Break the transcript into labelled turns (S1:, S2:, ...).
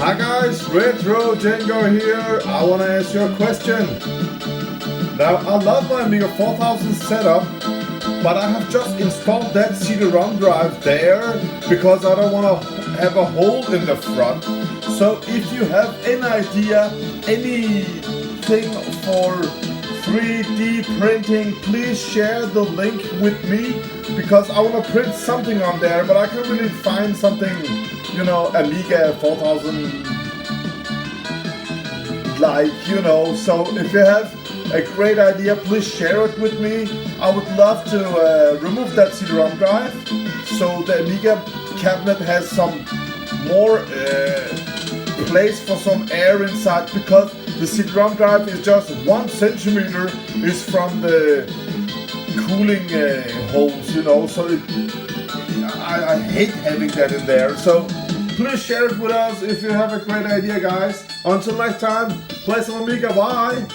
S1: Hi guys, RETROCENGO here. I want to ask you a question. Now, I love my Amiga 4000 setup, but I have just installed that CD-ROM drive there because I don't want to have a hole in the front. So if you have any idea, anything for 3D printing, please share the link with me because I want to print something on there, but I can't really find something, you know, Amiga 4000 like, you know. So if you have a great idea, please share it with me. I would love to remove that CD-ROM drive so the Amiga cabinet has some more place for some air inside, because the CD-ROM drive is just 1 centimeter is from the cooling holes, you know, so I hate having that in there. So please share it with us if you have a great idea, guys. Until next time, play some Amiga, bye!